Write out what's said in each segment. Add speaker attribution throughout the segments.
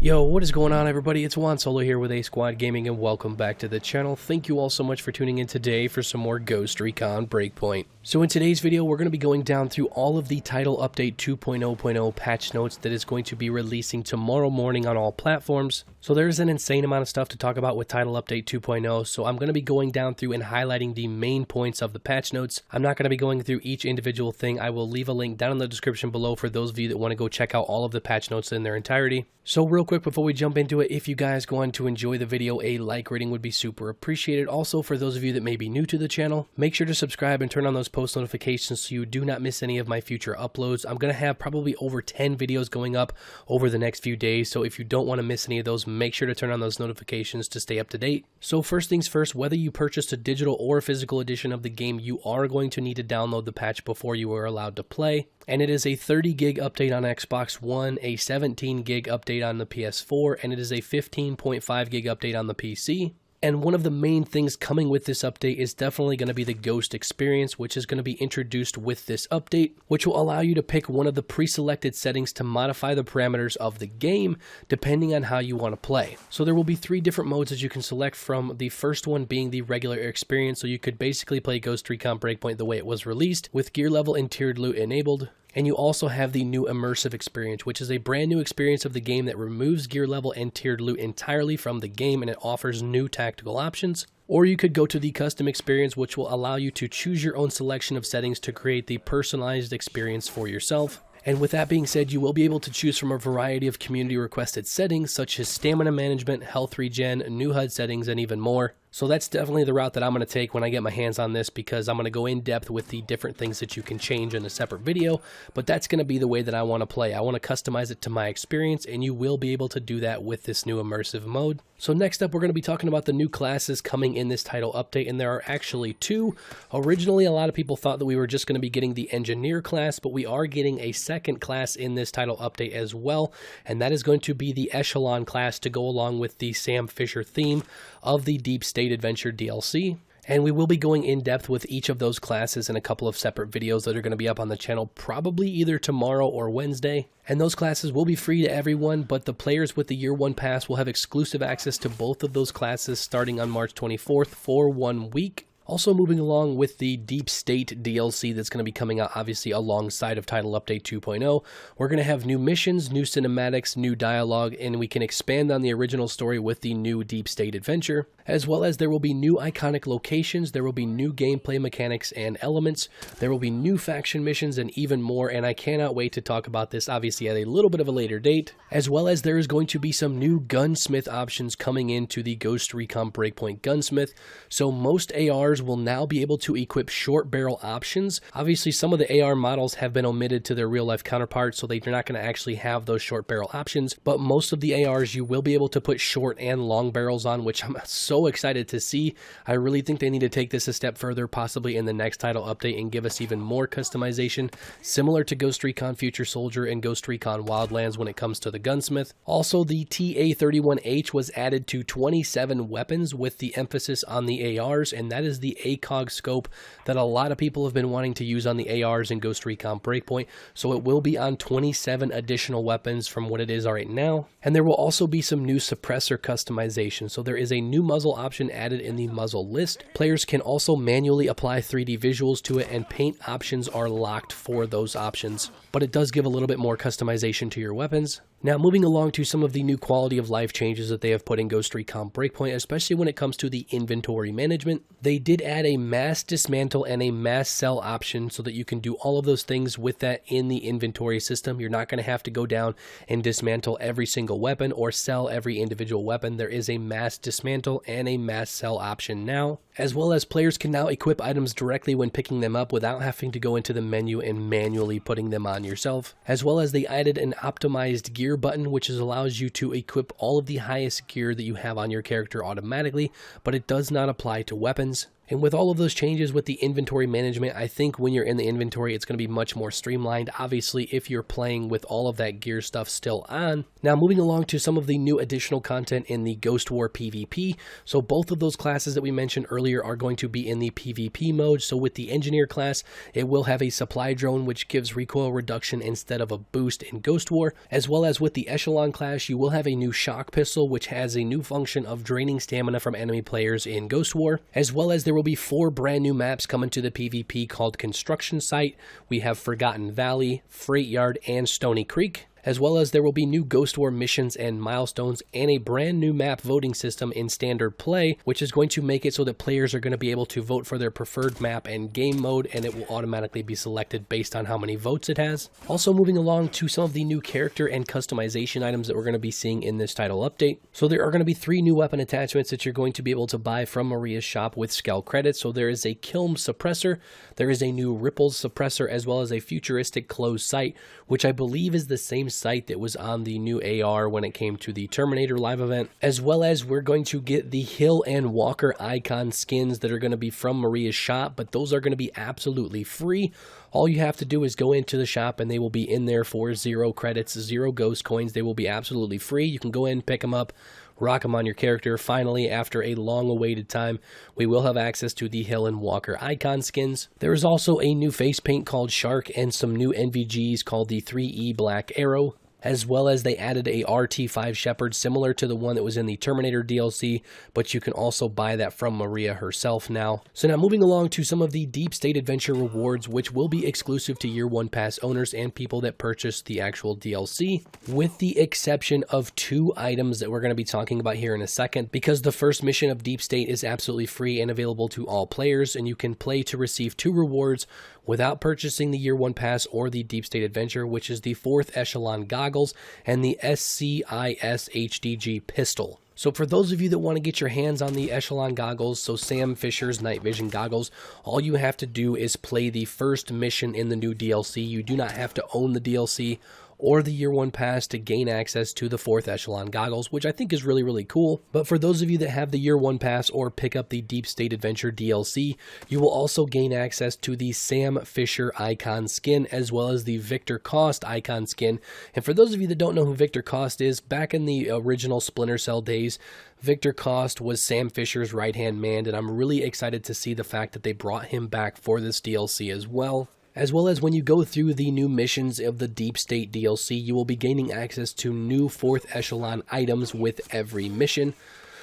Speaker 1: Yo, what is going on, everybody? It's Juan Solo here with ASQD Gaming, and welcome back to the channel. Thank you all so much for tuning in today for some more Ghost Recon Breakpoint. So in today's video, we're going to be going down through all of the title update 2.0.0 patch notes that is going to be releasing tomorrow morning on all platforms. So there's an insane amount of stuff to talk about with title update 2.0, so I'm going to be going down through and highlighting the main points of the patch notes. I'm not going to be going through each individual thing. I will leave a link down in the description below for those of you that want to go check out all of the patch notes in their entirety. So real quick before we jump into it, if you guys go on to enjoy the video, a like rating would be super appreciated. Also, for those of you that may be new to the channel, make sure to subscribe and turn on those post notifications so you do not miss any of my future uploads. I'm going to have probably over 10 videos going up over the next few days, so if you don't want to miss any of those, make sure to turn on those notifications to stay up to date. So first things first, whether you purchased a digital or a physical edition of the game, you are going to need to download the patch before you are allowed to play. And it is a 30 gig update on Xbox One, a 17 gig update on the PS4, and it is a 15.5 gig update on the PC. And one of the main things coming with this update is definitely going to be the Ghost experience, which is going to be introduced with this update, which will allow you to pick one of the pre-selected settings to modify the parameters of the game, depending on how you want to play. So there will be 3 different modes that you can select from, the first one being the regular experience, so you could basically play Ghost Recon Breakpoint the way it was released, with gear level and tiered loot enabled. And you also have the new immersive experience, which is a brand new experience of the game that removes gear level and tiered loot entirely from the game, and it offers new tactical options. Or you could go to the custom experience, which will allow you to choose your own selection of settings to create the personalized experience for yourself. And with that being said, you will be able to choose from a variety of community requested settings such as stamina management, health regen, new HUD settings, and even more. So that's definitely the route that I'm going to take when I get my hands on this, because I'm going to go in depth with the different things that you can change in a separate video, but that's going to be the way that I want to play. I want to customize it to my experience, and you will be able to do that with this new immersive mode. So next up, we're going to be talking about the new classes coming in this title update, and there are actually 2. Originally, a lot of people thought that we were just going to be getting the engineer class, but we are getting a second class in this title update as well, and that is going to be the Echelon class to go along with the Sam Fisher theme of the Deep State Adventure DLC. And we will be going in depth with each of those classes in a couple of separate videos that are going to be up on the channel probably either tomorrow or Wednesday. And those classes will be free to everyone, but the players with the Year 1 pass will have exclusive access to both of those classes starting on March 24th for 1 week. Also moving along with the Deep State DLC that's going to be coming out obviously alongside of Title Update 2.0, we're going to have new missions, new cinematics, new dialogue, and we can expand on the original story with the new Deep State Adventure, as well as there will be new iconic locations, there will be new gameplay mechanics and elements, there will be new faction missions, and even more, and I cannot wait to talk about this obviously at a little bit of a later date, as well as there is going to be some new Gunsmith options coming into the Ghost Recon Breakpoint Gunsmith. So most ARs will now be able to equip short barrel options. Obviously, some of the AR models have been omitted to their real life counterparts, so they're not going to actually have those short barrel options, but most of the ARs you will be able to put short and long barrels on, which I'm so excited to see. I really think they need to take this a step further, possibly in the next title update, and give us even more customization, similar to Ghost Recon Future Soldier and Ghost Recon Wildlands when it comes to the Gunsmith. Also, the TA-31H was added to 27 weapons with the emphasis on the ARs, and that is the ACOG scope that a lot of people have been wanting to use on the ARs in Ghost Recon Breakpoint, so it will be on 27 additional weapons from what it is right now. And there will also be some new suppressor customization, so there is a new muzzle option added in the muzzle list. Players can also manually apply 3D visuals to it, and paint options are locked for those options, but it does give a little bit more customization to your weapons. Now, moving along to some of the new quality of life changes that they have put in Ghost Recon Breakpoint, especially when it comes to the inventory management. They did add a mass dismantle and a mass sell option so that you can do all of those things with that in the inventory system. You're not going to have to go down and dismantle every single weapon or sell every individual weapon. There is a mass dismantle and a mass sell option now, as well as players can now equip items directly when picking them up without having to go into the menu and manually putting them on yourself. As well as they added an optimized gear button, which allows you to equip all of the highest gear that you have on your character automatically, but it does not apply to weapons. And with all of those changes with the inventory management, I think when you're in the inventory, it's going to be much more streamlined, obviously, if you're playing with all of that gear stuff still on. Now, moving along to some of the new additional content in the Ghost War PvP. So both of those classes that we mentioned earlier are going to be in the PvP mode. So with the Engineer class, it will have a supply drone, which gives recoil reduction instead of a boost in Ghost War, as well as with the Echelon class, you will have a new shock pistol, which has a new function of draining stamina from enemy players in Ghost War, as well as there will be 4 brand new maps coming to the PvP called Construction Site. We have Forgotten Valley, Freight Yard, and Stony Creek. As well as there will be new Ghost War missions and milestones and a brand new map voting system in standard play, which is going to make it so that players are going to be able to vote for their preferred map and game mode, and it will automatically be selected based on how many votes it has. Also moving along to some of the new character and customization items that we're going to be seeing in this title update. So there are going to be 3 new weapon attachments that you're going to be able to buy from Maria's shop with Skell credits. So there is a Kiln suppressor, there is a new Ripples suppressor, as well as a futuristic closed sight, which I believe is the same sight that was on the new AR when it came to the Terminator live event, as well as we're going to get the Hill and Walker icon skins that are going to be from Maria's shop, but those are going to be absolutely free. All you have to do is go into the shop and they will be in there for 0 credits, 0 ghost coins. They will be absolutely free. You can go in, pick them up, rock them on your character. Finally, after a long awaited time, we will have access to the Hill and Walker icon skins. There is also a new face paint called Shark and some new NVGs called the 3E Black Arrow, as well as they added a RT5 Shepherd similar to the one that was in the Terminator DLC, but you can also buy that from Maria herself now. So now moving along to some of the Deep State Adventure rewards, which will be exclusive to Year 1 Pass owners and people that purchase the actual DLC, with the exception of 2 items that we're going to be talking about here in a second, because the first mission of Deep State is absolutely free and available to all players, and you can play to receive 2 rewards without purchasing the Year 1 Pass or the Deep State Adventure, which is the 4th Echelon Goggles and the SCIS HDG Pistol. So for those of you that want to get your hands on the Echelon Goggles, so Sam Fisher's Night Vision Goggles, all you have to do is play the first mission in the new DLC. You do not have to own the DLC or the Year 1 Pass to gain access to the 4th Echelon Goggles, which I think is really, really cool. But for those of you that have the Year 1 Pass or pick up the Deep State Adventure DLC, you will also gain access to the Sam Fisher icon skin, as well as the Victor Cost icon skin. And for those of you that don't know who Victor Cost is, back in the original Splinter Cell days, Victor Cost was Sam Fisher's right-hand man, and I'm really excited to see the fact that they brought him back for this DLC as well. As well as when you go through the new missions of the Deep State DLC, you will be gaining access to new 4th Echelon items with every mission.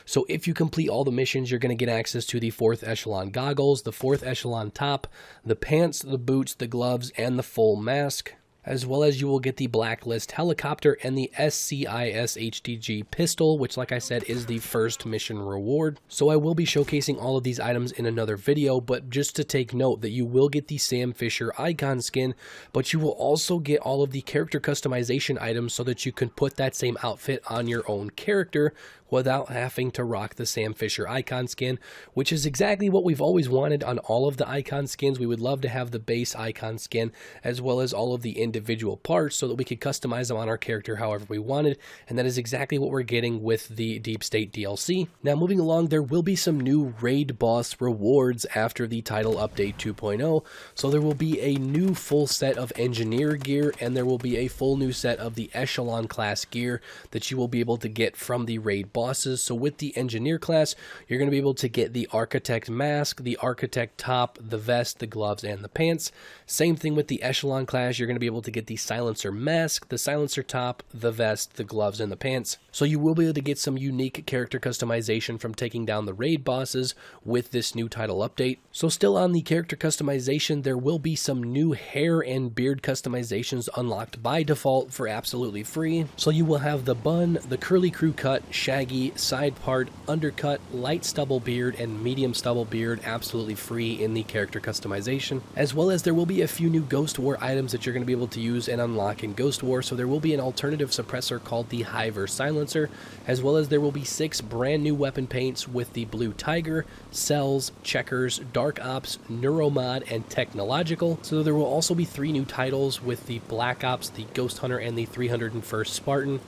Speaker 1: So if you complete all the missions, you're going to get access to the 4th Echelon Goggles, the 4th Echelon Top, the pants, the boots, the gloves, and the full mask. As well as you will get the Blacklist Helicopter and the SCIS HDG Pistol, which, like I said, is the first mission reward. So I will be showcasing all of these items in another video, but just to take note that you will get the Sam Fisher icon skin, but you will also get all of the character customization items so that you can put that same outfit on your own character without having to rock the Sam Fisher icon skin, which is exactly what we've always wanted on all of the icon skins. We would love to have the base icon skin as well as all of the individual parts so that we could customize them on our character however we wanted, and that is exactly what we're getting with the Deep State DLC. Now moving along, there will be some new raid boss rewards after the title update 2.0, so there will be a new full set of engineer gear, and there will be a full new set of the Echelon class gear that you will be able to get from the raid bosses. So with the engineer class, you're going to be able to get the architect mask, the architect top, the vest, the gloves, and the pants. Same thing with the Echelon class, you're going to be able to get the silencer mask, the silencer top, the vest, the gloves, and the pants. So you will be able to get some unique character customization from taking down the raid bosses with this new title update. So still on the character customization, there will be some new hair and beard customizations unlocked by default for absolutely free. So you will have the bun, the curly crew cut, shaggy, side part, undercut, light stubble beard, and medium stubble beard absolutely free in the character customization. As well as there will be a few new Ghost War items that you're going to be able to use and unlock in Ghost War. So there will be an alternative suppressor called the Hiver Silencer, as well as there will be 6 brand new weapon paints with the Blue Tiger, Cells, Checkers, Dark Ops, Neuromod, and Technological. So there will also be 3 new titles with the Black Ops, the Ghost Hunter, and the 301st Spartan.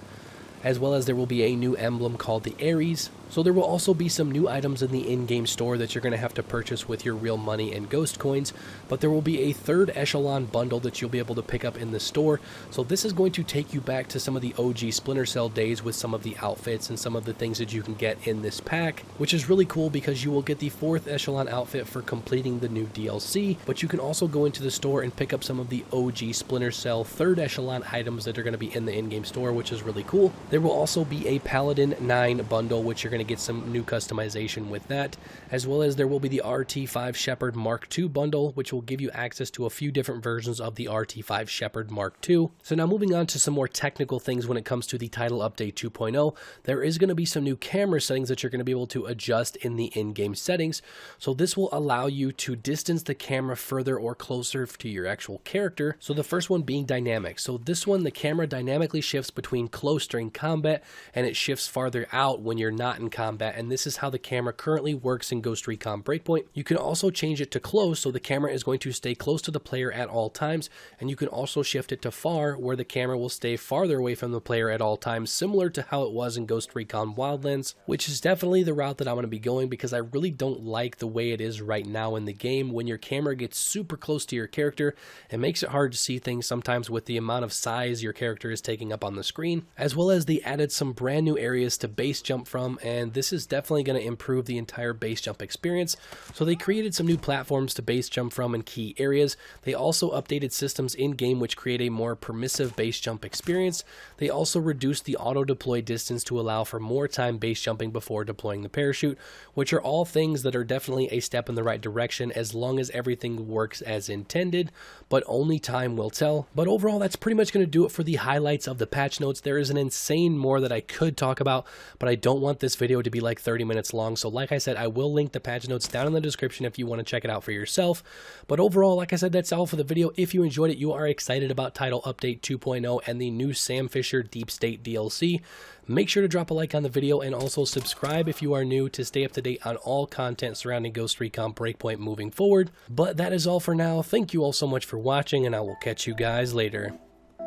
Speaker 1: As well as there will be a new emblem called the Ares. So there will also be some new items in the in-game store that you're going to have to purchase with your real money and ghost coins, but there will be a third echelon bundle that you'll be able to pick up in the store. So this is going to take you back to some of the OG Splinter Cell days with some of the outfits and some of the things that you can get in this pack, which is really cool because you will get the 4th echelon outfit for completing the new DLC, but you can also go into the store and pick up some of the OG Splinter Cell 3rd echelon items that are going to be in the in-game store, which is really cool. There will also be a Paladin 9 bundle, which you're going to get some new customization with that, as well as there will be the RT5 Shepherd Mark II bundle, which will give you access to a few different versions of the RT5 Shepherd Mark II. So now moving on to some more technical things when it comes to the title update 2.0, there is going to be some new camera settings that you're going to be able to adjust in the in-game settings. So this will allow you to distance the camera further or closer to your actual character. So the first one being dynamic. So this one, the camera dynamically shifts between close during combat and it shifts farther out when you're not in combat, and this is how the camera currently works in Ghost Recon Breakpoint. You can also change it to close, so the camera is going to stay close to the player at all times, and you can also shift it to far, where the camera will stay farther away from the player at all times, similar to how it was in Ghost Recon Wildlands, which is definitely the route that I'm going to be going because I really don't like the way it is right now in the game. When your camera gets super close to your character, it makes it hard to see things sometimes with the amount of size your character is taking up on the screen, as well as they added some brand new areas to base jump from, and this is definitely going to improve the entire base jump experience. So they created some new platforms to base jump from in key areas. They also updated systems in game which create a more permissive base jump experience. They also reduced the auto deploy distance to allow for more time base jumping before deploying the parachute, which are all things that are definitely a step in the right direction as long as everything works as intended, but only time will tell. But overall, that's pretty much going to do it for the highlights of the patch notes. There is an insane more that I could talk about, but I don't want this video to be like 30 minutes long. So like I said, I will link the patch notes down in the description if you want to check it out for yourself. But overall, like I said, that's all for the video. If you enjoyed it, you are excited about Title Update 2.0 and the new Sam Fisher Deep State DLC, make sure to drop a like on the video and also subscribe if you are new to stay up to date on all content surrounding Ghost Recon Breakpoint moving forward. But that is all for now. Thank you all so much for watching, and I will catch you guys later.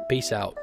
Speaker 1: Peace out.